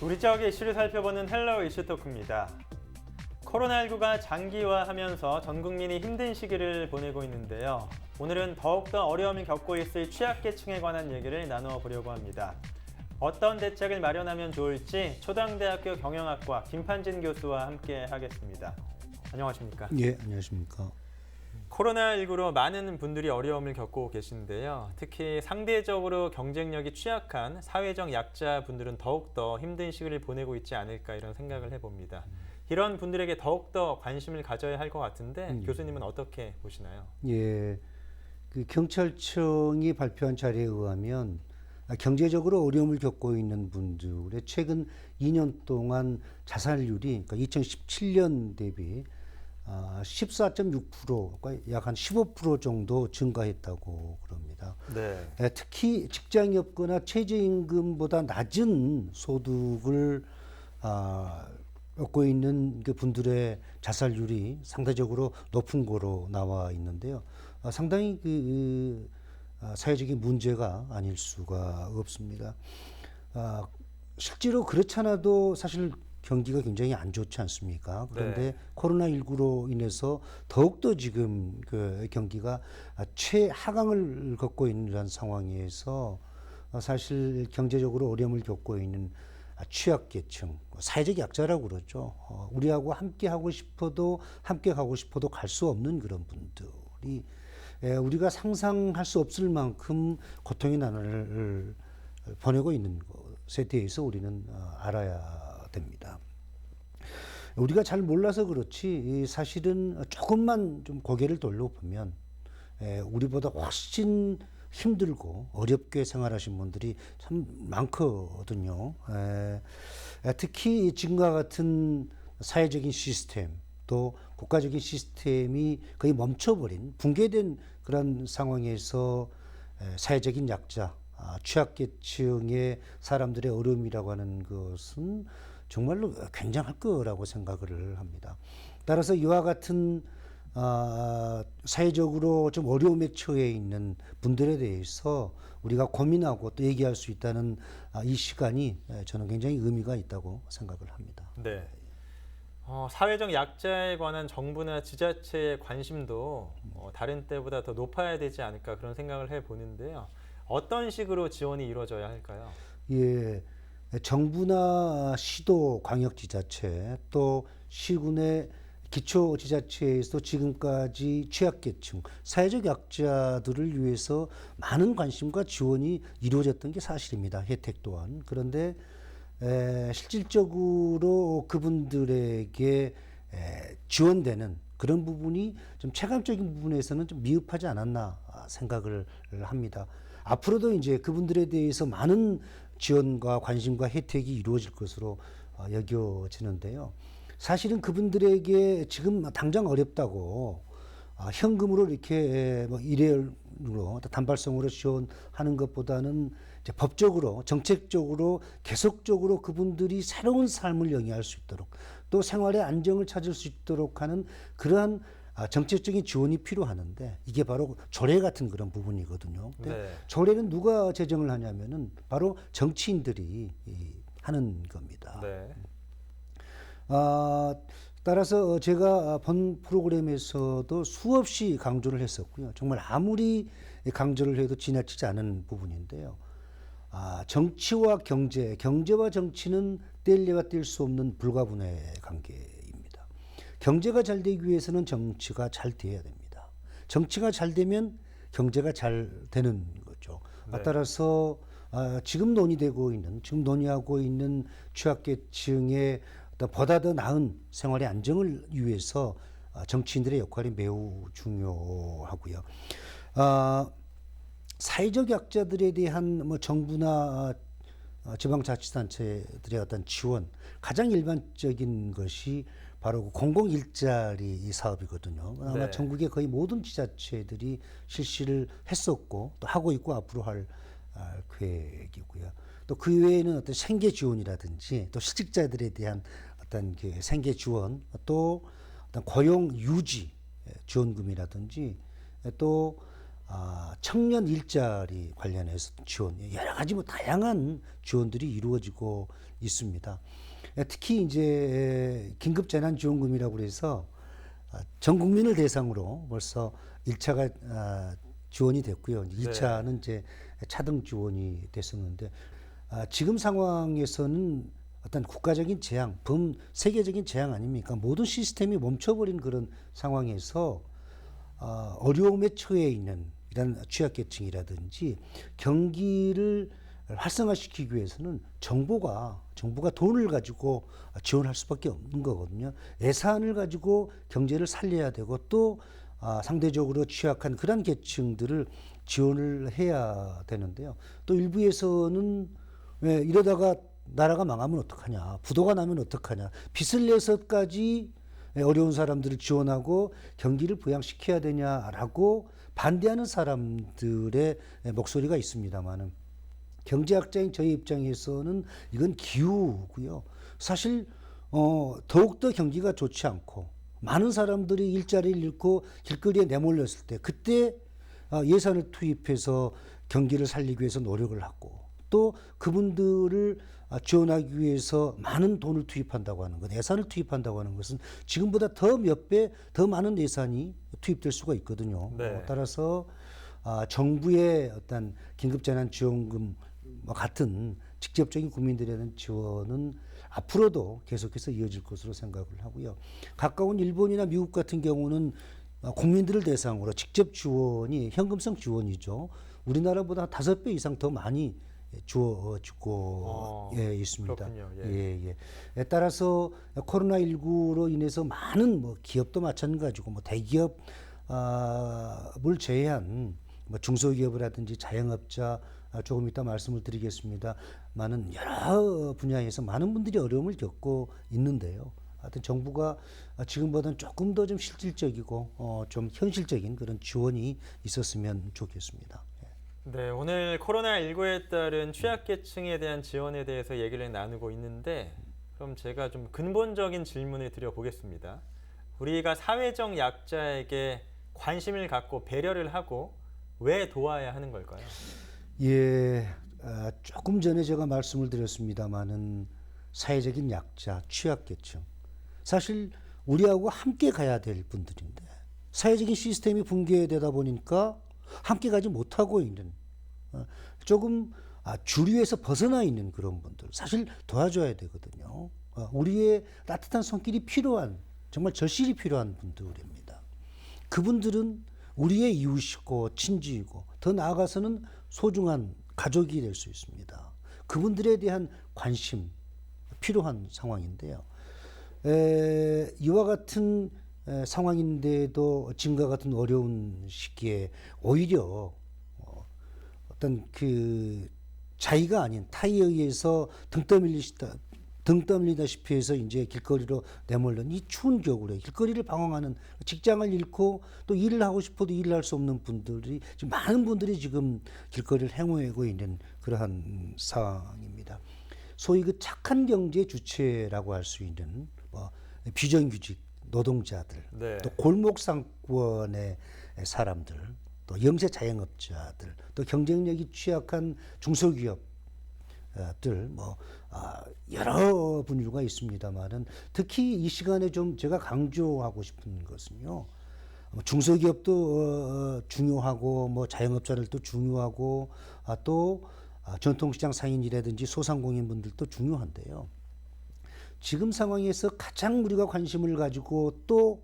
우리 지역의 이슈를 살펴보는 헬로 이슈 토크입니다. 코로나19가 장기화하면서 전 국민이 힘든 시기를 보내고 있는데요. 오늘은 더욱더 어려움을 겪고 있을 취약계층에 관한 얘기를 나누어 보려고 합니다. 어떤 대책을 마련하면 좋을지 초당대학교 경영학과 김판진 교수와 함께 하겠습니다. 안녕하십니까? 예, 안녕하십니까? 코로나19로 많은 분들이 어려움을 겪고 계신데요. 특히 상대적으로 경쟁력이 취약한 사회적 약자분들은 더욱더 힘든 시기를 보내고 있지 않을까 이런 생각을 해봅니다. 이런 분들에게 더욱더 관심을 가져야 할 것 같은데 교수님은 어떻게 보시나요? 예, 그 경찰청이 발표한 자료에 의하면 경제적으로 어려움을 겪고 있는 분들의 최근 2년 동안 자살률이 그러니까 2017년 대비 14.6%, 그러니까 약 한 15% 정도 증가했다고 그럽니다. 네. 특히 직장이 없거나 최저임금보다 낮은 소득을 얻고 있는 그 분들의 자살률이 상대적으로 높은 거로 나와 있는데요. 상당히 사회적인 문제가 아닐 수가 없습니다. 실제로 그렇잖아도 사실 경기가 굉장히 안 좋지 않습니까? 그런데 네. 코로나19로 인해서 더욱더 지금 그 경기가 최하강을 걷고 있는 상황에서 사실 경제적으로 어려움을 겪고 있는 취약계층, 사회적 약자라고 그러죠. 우리하고 함께 하고 싶어도 함께 가고 싶어도 갈 수 없는 그런 분들이 우리가 상상할 수 없을 만큼 고통의 나날을 보내고 있는 것에 대해서 우리는 알아야 됩니다. 우리가 잘 몰라서 그렇지 사실은 조금만 좀 고개를 돌려보면 우리보다 훨씬 힘들고 어렵게 생활하신 분들이 참 많거든요. 특히 지금과 같은 사회적인 시스템 또 국가적인 시스템이 거의 멈춰버린 붕괴된 그런 상황에서 사회적인 약자, 취약계층의 사람들의 어려움이라고 하는 것은 정말로 굉장할 거라고 생각을 합니다. 따라서 이와 같은 사회적으로 좀 어려움에 처해 있는 분들에 대해서 우리가 고민하고 또 얘기할 수 있다는 이 시간이 저는 굉장히 의미가 있다고 생각을 합니다. 네. 사회적 약자에 관한 정부나 지자체의 관심도 다른 때보다 더 높아야 되지 않을까 그런 생각을 해보는데요. 어떤 식으로 지원이 이루어져야 할까요? 예, 정부나 시도, 광역지자체 또 시군의 기초지자체에서 지금까지 취약계층, 사회적 약자들을 위해서 많은 관심과 지원이 이루어졌던 게 사실입니다. 혜택 또한. 그런데 실질적으로 그분들에게 지원되는 그런 부분이 좀 체감적인 부분에서는 좀 미흡하지 않았나 생각을 합니다. 앞으로도 이제 그분들에 대해서 많은 지원과 관심과 혜택이 이루어질 것으로 여겨지는데요. 사실은 그분들에게 지금 당장 어렵다고 현금으로 이렇게 뭐 일회용으로 단발성으로 지원하는 것보다는 이제 법적으로 정책적으로 계속적으로 그분들이 새로운 삶을 영위할 수 있도록 또 생활의 안정을 찾을 수 있도록 하는 그러한 정책적인 지원이 필요하는데 이게 바로 조례 같은 그런 부분이거든요. 네. 조례는 누가 제정을 하냐면은 바로 정치인들이 하는 겁니다. 네. 따라서 제가 본 프로그램에서도 수없이 강조를 했었고요. 정말 아무리 강조를 해도 지나치지 않은 부분인데요. 정치와 경제, 경제와 정치는 뗄래야 뗄 수 없는 불가분의 관계입니다. 경제가 잘 되기 위해서는 정치가 잘 돼야 됩니다. 정치가 잘 되면 경제가 잘 되는 거죠. 네. 따라서 지금 논의하고 있는 취약계층의 보다 더 나은 생활의 안정을 위해서 정치인들의 역할이 매우 중요하고요. 사회적 약자들에 대한 뭐 정부나 지방자치단체들의 어떤 지원, 가장 일반적인 것이 바로 공공일자리 사업이거든요. 아마 네. 전국의 거의 모든 지자체들이 실시를 했었고 또 하고 있고 앞으로 할 계획이고요. 또 그 외에는 어떤 생계 지원이라든지 또 실직자들에 대한 어떤 그 생계 지원, 또 어떤 고용 유지 지원금이라든지 또 청년 일자리 관련해서 지원, 여러 가지 뭐 다양한 지원들이 이루어지고 있습니다. 특히 이제 긴급재난지원금이라고 해서 전 국민을 대상으로 벌써 1차가 지원이 됐고요. 2차는 이제 차등 지원이 됐었는데 지금 상황에서는 어떤 국가적인 재앙, 세계적인 재앙 아닙니까? 모든 시스템이 멈춰버린 그런 상황에서 어려움에 처해 있는 이런 취약계층이라든지 경기를 활성화시키기 위해서는 정부가 돈을 가지고 지원할 수밖에 없는 거거든요. 예산을 가지고 경제를 살려야 되고 또 상대적으로 취약한 그런 계층들을 지원을 해야 되는데요. 또 일부에서는 왜 이러다가 나라가 망하면 어떡하냐, 부도가 나면 어떡하냐, 빚을 내서까지 어려운 사람들을 지원하고 경기를 부양시켜야 되냐라고 반대하는 사람들의 목소리가 있습니다만은 경제학자인 저희 입장에서는 이건 기우고요. 사실 더욱더 경기가 좋지 않고 많은 사람들이 일자리를 잃고 길거리에 내몰렸을 때 그때 예산을 투입해서 경기를 살리기 위해서 노력을 하고 또 그분들을 지원하기 위해서 많은 돈을 투입한다고 하는 것, 예산을 투입한다고 하는 것은 지금보다 더 몇 배 더 많은 예산이 투입될 수가 있거든요. 네. 따라서 정부의 어떤 긴급재난지원금 같은 직접적인 국민들에 대한 지원은 앞으로도 계속해서 이어질 것으로 생각을 하고요. 가까운 일본이나 미국 같은 경우는 국민들을 대상으로 직접 지원이 현금성 지원이죠. 우리나라보다 5배 이상 더 많이 주어지고 있습니다. 그렇군요. 따라서 코로나19로 인해서 많은 뭐 기업도 마찬가지고 뭐 대기업 을 제외한 뭐 중소기업이라든지 자영업자 조금 이따 말씀을 드리겠습니다. 많은 여러 분야에서 많은 분들이 어려움을 겪고 있는데요. 하여튼 정부가 지금보다는 조금 더 좀 실질적이고 좀 현실적인 그런 지원이 있었으면 좋겠습니다. 네, 오늘 코로나19에 따른 취약계층에 대한 지원에 대해서 얘기를 나누고 있는데 그럼 제가 좀 근본적인 질문을 드려보겠습니다. 우리가 사회적 약자에게 관심을 갖고 배려를 하고 왜 도와야 하는 걸까요? 예, 조금 전에 제가 말씀을 드렸습니다마는 사회적인 약자, 취약계층. 사실 우리하고 함께 가야 될 분들인데 사회적인 시스템이 붕괴되다 보니까 함께 가지 못하고 있는 조금 주류에서 벗어나 있는 그런 분들 사실 도와줘야 되거든요. 우리의 따뜻한 손길이 필요한 정말 절실히 필요한 분들입니다. 그분들은 우리의 이웃이고 친지이고 더 나아가서는 소중한 가족이 될 수 있습니다. 그분들에 대한 관심 필요한 상황인데요. 이와 같은 상황인데도 지금과 같은 어려운 시기에 오히려 어떤 그 자의가 아닌 타의에 의해서 등 떠밀리다시피 해서 이제 길거리로 내몰린 이 추운 겨울에 길거리를 방황하는 직장을 잃고 또 일을 하고 싶어도 일을 할 수 없는 분들이 지금 많은 분들이 지금 길거리를 행오하고 있는 그러한 상황입니다. 소위 그 착한 경제 주체라고 할 수 있는 뭐 비정규직 노동자들, 네. 또 골목 상권의 사람들, 또 영세 자영업자들, 또 경쟁력이 취약한 중소기업들 뭐 여러 분류가 있습니다만은 특히 이 시간에 좀 제가 강조하고 싶은 것은요. 중소기업도 중요하고 뭐 자영업자들도 중요하고 또 전통시장 상인이라든지 소상공인분들도 중요한데요. 지금 상황에서 가장 우리가 관심을 가지고 또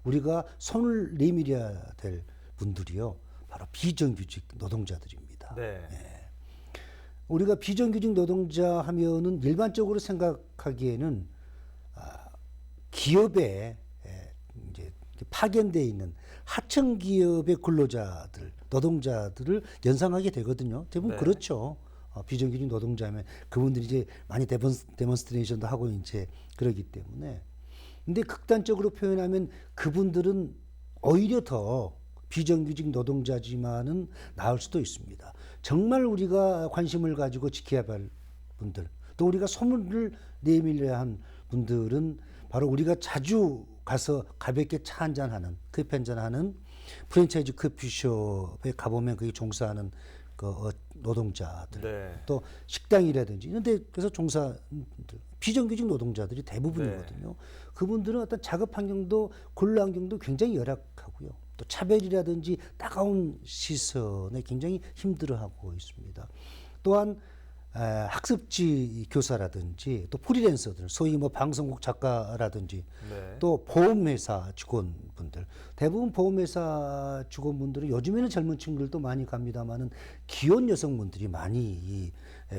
우리가 손을 내밀어야 될 분들이요. 바로 비정규직 노동자들입니다. 네. 우리가 비정규직 노동자 하면은 일반적으로 생각하기에는 기업에 이제 파견되어 있는 하청 기업의 근로자들, 노동자들을 연상하게 되거든요. 대부분 네. 그렇죠. 비정규직 노동자면 그분들이 이제 많이 데몬스트레이션도 하고 이제 그러기 때문에. 근데 극단적으로 표현하면 그분들은 오히려 더 비정규직 노동자지만은 나을 수도 있습니다. 정말 우리가 관심을 가지고 지켜야 할 분들, 또 우리가 소문을 내밀어야 한 분들은 바로 우리가 자주 가서 가볍게 차 한잔하는, 커피 한잔하는 프랜차이즈 커피숍에 가보면 거기 종사하는 노동자들, 네. 또 식당이라든지 이런 데 그래서 종사들, 비정규직 노동자들이 대부분이거든요. 그분들은 어떤 작업 환경도 근로 환경도 굉장히 열악하고요. 또 차별이라든지 따가운 시선에 굉장히 힘들어하고 있습니다. 또한 학습지 교사라든지 또 프리랜서들, 소위 뭐 방송국 작가라든지 네. 또 보험회사 직원분들, 대부분 보험회사 직원분들은 요즘에는 젊은 친구들도 많이 갑니다만은 기혼 여성분들이 많이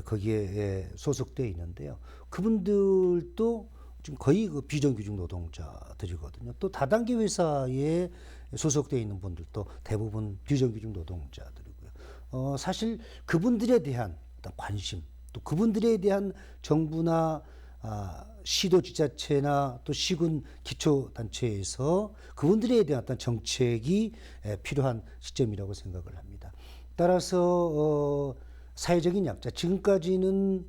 거기에 소속되어 있는데요. 그분들도 지금 거의 그 비정규직 노동자들이거든요. 또 다단계 회사에 소속되어 있는 분들도 대부분 비정규직 노동자들이고요. 사실 그분들에 대한 어떤 관심, 또 그분들에 대한 정부나 시도 지자체나 또 시군 기초단체에서 그분들에 대한 어떤 정책이 필요한 시점이라고 생각을 합니다. 따라서 사회적인 약자, 지금까지는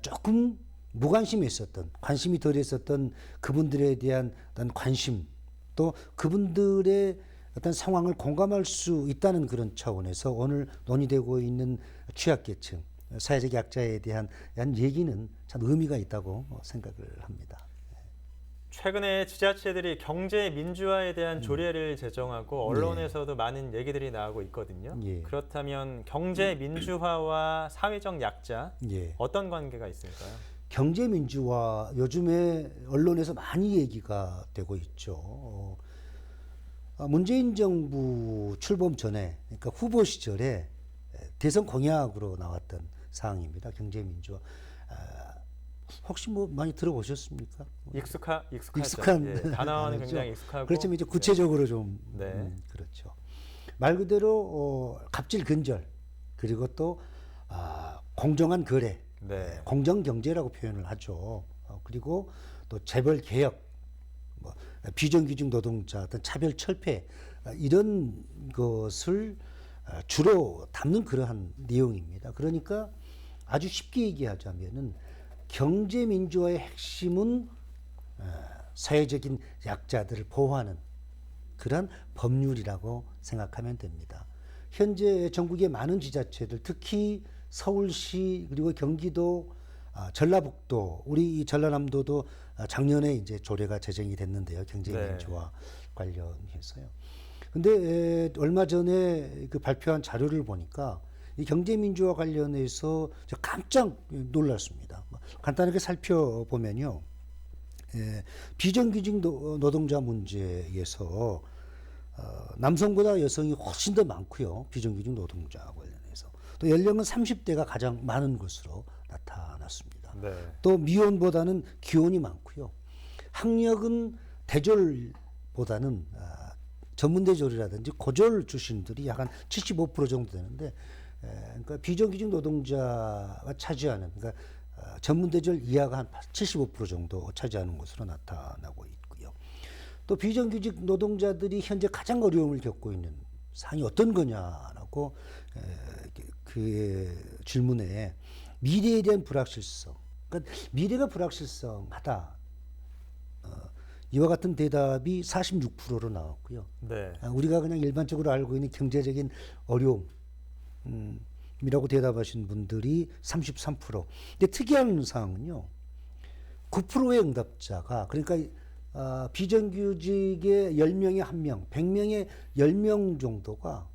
조금 무관심에 있었던, 관심이 덜 했었던 그분들에 대한 어떤 관심, 또 그분들의 어떤 상황을 공감할 수 있다는 그런 차원에서 오늘 논의되고 있는 취약계층, 사회적 약자에 대한 얘기는 참 의미가 있다고 생각을 합니다. 최근에 지자체들이 경제 민주화에 대한 조례를 제정하고 언론에서도 많은 얘기들이 나오고 있거든요. 예. 그렇다면 경제 민주화와 사회적 약자 예. 어떤 관계가 있을까요? 경제 민주화 요즘에 언론에서 많이 얘기가 되고 있죠. 문재인 정부 출범 전에, 그러니까 후보 시절에 대선 공약으로 나왔던 사항입니다. 경제 민주화. 혹시 뭐 많이 들어보셨습니까? 익숙한 예, 단어는 단어죠. 굉장히 익숙하고 그렇지만 이제 구체적으로 좀 네. 그렇죠. 말 그대로 갑질 근절, 그리고 또 공정한 거래, 네. 공정 경제라고 표현을 하죠. 그리고 또 재벌 개혁, 뭐 비정규직 노동자 어떤 차별 철폐, 이런 것을 주로 담는 그러한 내용입니다. 그러니까 아주 쉽게 얘기하자면은 경제 민주화의 핵심은 사회적인 약자들을 보호하는 그런 법률이라고 생각하면 됩니다. 현재 전국의 많은 지자체들, 특히 서울시 그리고 경기도, 전라북도, 우리 이 전라남도도 작년에 이제 조례가 제정이 됐는데요. 경제 민주화 관련해서요. 근데 얼마 전에 그 발표한 자료를 보니까 이 경제 민주화 관련해서 제가 깜짝 놀랐습니다. 간단하게 살펴보면요. 비정규직 노동자 문제에서 남성보다 여성이 훨씬 더 많고요. 비정규직 노동자 관련해서. 또 연령은 30대가 가장 많은 것으로 나타났습니다. 네. 또 미혼보다는 기혼이 많고요. 학력은 대졸보다는 전문대졸이라든지 고졸 출신들이 약 한 75% 정도 되는데, 그러니까 비정규직 노동자가 차지하는, 그러니까 전문대졸 이하가 한 75% 정도 차지하는 것으로 나타나고 있고요. 또 비정규직 노동자들이 현재 가장 어려움을 겪고 있는 사항이 어떤 거냐라고 그 질문에 미래에 대한 불확실성, 그러니까 미래가 불확실성하다. 이와 같은 대답이 46%로 나왔고요. 네. 우리가 그냥 일반적으로 알고 있는 경제적인 어려움, 이라고 대답하신 분들이 33%. 근데 특이한 사항은요, 9%의 응답자가, 그러니까 비정규직의 10명에 1명, 100명에 10명 정도가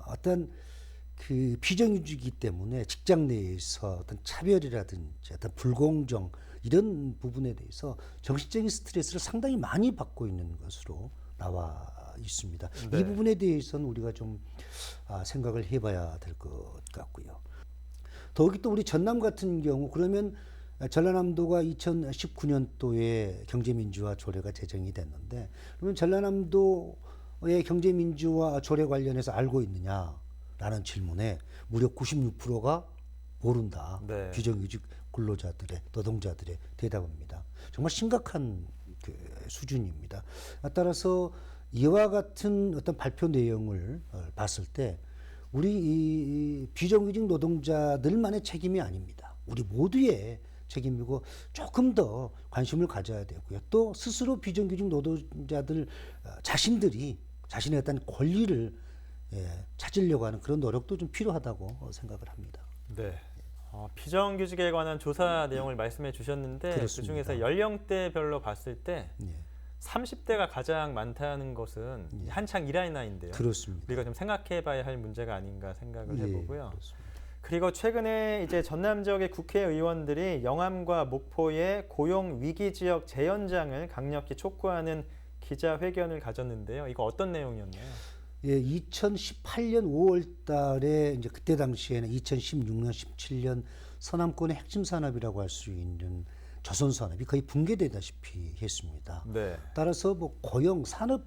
어떤 그 비정규직이기 때문에 직장 내에서 어떤 차별이라든지 어떤 불공정, 이런 부분에 대해서 정신적인 스트레스를 상당히 많이 받고 있는 것으로 나와 있습니다. 네. 이 부분에 대해서는 우리가 좀 생각을 해봐야 될 것 같고요. 더욱이 또 우리 전남 같은 경우, 그러면 전라남도가 2019년도에 경제민주화 조례가 제정이 됐는데, 그러면 전라남도의 경제민주화 조례 관련해서 알고 있느냐라는 질문에 무려 96%가 모른다. 네. 비정규직 근로자들의, 노동자들의 대답입니다. 정말 심각한 그 수준입니다. 따라서 이와 같은 어떤 발표 내용을 봤을 때 우리 이 비정규직 노동자들만의 책임이 아닙니다. 우리 모두의 책임이고 조금 더 관심을 가져야 되고요. 또 스스로 비정규직 노동자들 자신들이 자신의 어떤 권리를 찾으려고 하는 그런 노력도 좀 필요하다고 생각을 합니다. 네. 비정규직에 관한 조사 내용을 말씀해 주셨는데 그렇습니다. 그중에서 연령대별로 봤을 때 예, 30대가 가장 많다는 것은 한창 일할 나이인데요. 그렇습니다. 우리가 좀 생각해봐야 할 문제가 아닌가 생각을 예, 해보고요. 그렇습니다. 그리고 최근에 이제 전남 지역의 국회의원들이 영암과 목포의 고용 위기 지역 재연장을 강력히 촉구하는 기자회견을 가졌는데요. 이거 어떤 내용이었나요? 예, 2018년 5월 달에 이제 그때 당시에는 2016년, 17년 서남권의 핵심 산업이라고 할 수 있는 조선 산업이 거의 붕괴되다시피 했습니다. 네. 따라서 뭐 고용 산업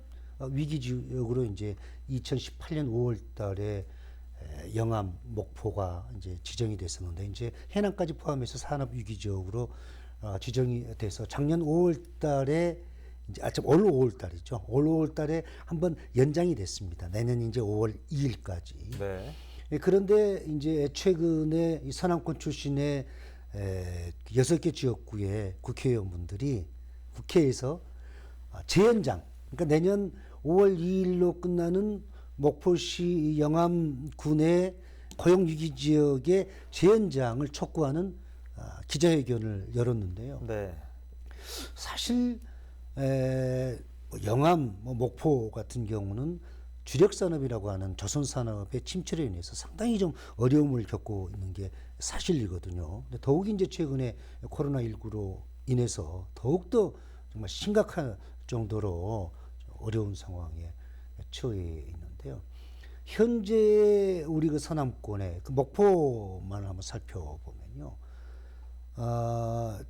위기 지역으로 이제 2018년 5월 달에 영암, 목포가 이제 지정이 됐었는데 이제 해남까지 포함해서 산업 위기 지역으로 지정이 돼서 작년 5월 달에 이제 올 5월 달이죠. 올 5월 달에 한번 연장이 됐습니다. 내년 이제 5월 2일까지. 네. 그런데 이제 최근에 이 서남권 출신의 6개 지역구의 국회의원분들이 국회에서 재연장, 그러니까 내년 5월 2일로 끝나는 목포시 영암군의 고용위기 지역의 재연장을 촉구하는 기자회견을 열었는데요. 네. 사실 영암, 목포 같은 경우는 주력 산업이라고 하는 조선 산업의 침체로 인해서 상당히 좀 어려움을 겪고 있는 게 사실이거든요. 근데 더욱 이제 최근에 코로나19로 인해서 더욱더 정말 심각한 정도로 어려운 상황에 처해 있는데요. 현재 우리 그 서남권의 그 목포만 한번 살펴보면요.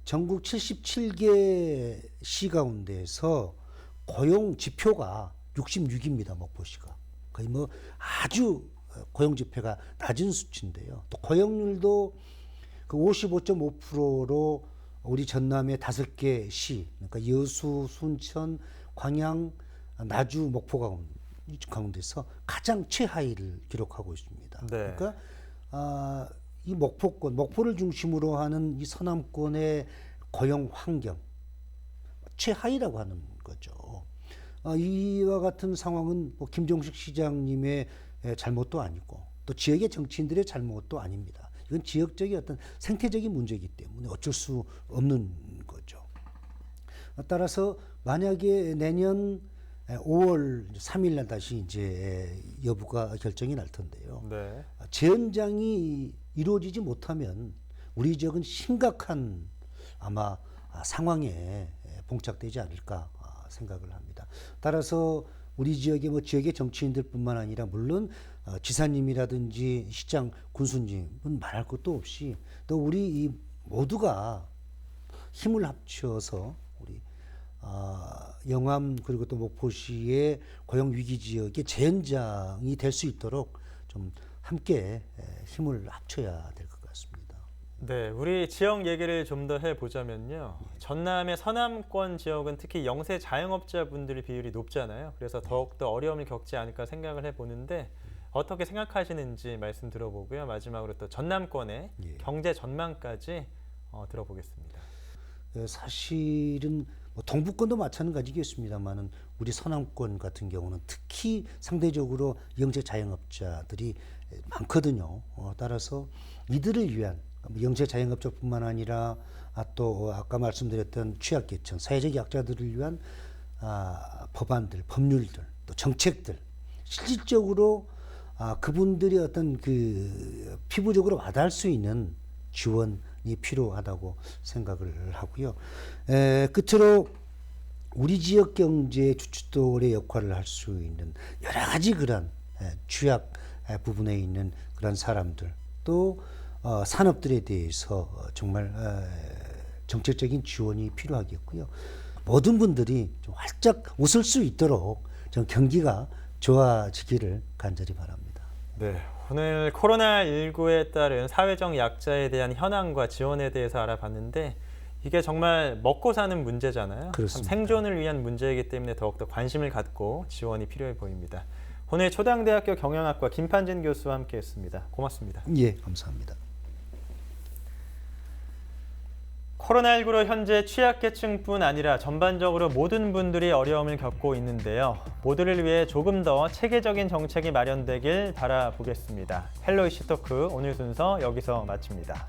전국 77개 시 가운데서 고용 지표가 66입니다. 목포시가. 거의 뭐 아주 고용 지표가 낮은 수치인데요. 또 고용률도 그 55.5%로 우리 전남의 5개 시, 그러니까 여수, 순천, 광양, 나주, 목포 가운데서 가장 최하위를 기록하고 있습니다. 네. 그러니까 이 목포권, 목포를 중심으로 하는 이 서남권의 고용 환경 최하위라고 하는 거죠. 이와 같은 상황은 뭐 김종식 시장님의 잘못도 아니고 또 지역의 정치인들의 잘못도 아닙니다. 이건 지역적인 어떤 생태적인 문제이기 때문에 어쩔 수 없는 거죠. 따라서 만약에 내년 5월 3일 날 다시 이제 여부가 결정이 날 텐데요. 네. 재연장이 이루어지지 못하면 우리 지역은 심각한 아마 상황에 봉착되지 않을까 생각을 합니다. 따라서 우리 지역의 뭐 지역의 정치인들뿐만 아니라 물론 지사님이라든지 시장, 군수님은 말할 것도 없이 또 우리 이 모두가 힘을 합쳐서 우리 영암 그리고 또 목포시의 고용 위기 지역의 재연장이 될 수 있도록 좀 함께 힘을 합쳐야 될 것 같습니다. 네, 우리 지역 얘기를 좀 더 해보자면요. 전남의 서남권 지역은 특히 영세 자영업자분들의 비율이 높잖아요. 그래서 더욱더 어려움을 겪지 않을까 생각을 해보는데 어떻게 생각하시는지 말씀 들어보고요. 마지막으로 또 전남권의 경제 전망까지 들어보겠습니다. 사실은 뭐 동부권도 마찬가지겠습니다만은 우리 서남권 같은 경우는 특히 상대적으로 영세 자영업자들이 많거든요. 따라서 이들을 위한 영세 자영업자뿐만 아니라 또 아까 말씀드렸던 취약계층, 사회적 약자들을 위한 법안들, 법률들, 또 정책들 실질적으로 그분들이 어떤 그 피부적으로 와닿을 수 있는 지원이 필요하다고 생각을 하고요. 끝으로 우리 지역 경제의 주춧돌의 역할을 할 수 있는 여러 가지 그런 취약 부분에 있는 그런 사람들 또 산업들에 대해서 정말 정책적인 지원이 필요하겠고요. 모든 분들이 좀 활짝 웃을 수 있도록 좀 경기가 좋아지기를 간절히 바랍니다. 네, 오늘 코로나19에 따른 사회적 약자에 대한 현황과 지원에 대해서 알아봤는데 이게 정말 먹고 사는 문제잖아요. 그렇습니다. 참 생존을 위한 문제이기 때문에 더욱더 관심을 갖고 지원이 필요해 보입니다. 오늘 초당대학교 경영학과 김판진 교수와 함께했습니다. 고맙습니다. 예, 감사합니다. 코로나19로 현재 취약계층뿐 아니라 전반적으로 모든 분들이 어려움을 겪고 있는데요. 모두를 위해 조금 더 체계적인 정책이 마련되길 바라보겠습니다. 헬로 이슈 토크 오늘 순서 여기서 마칩니다.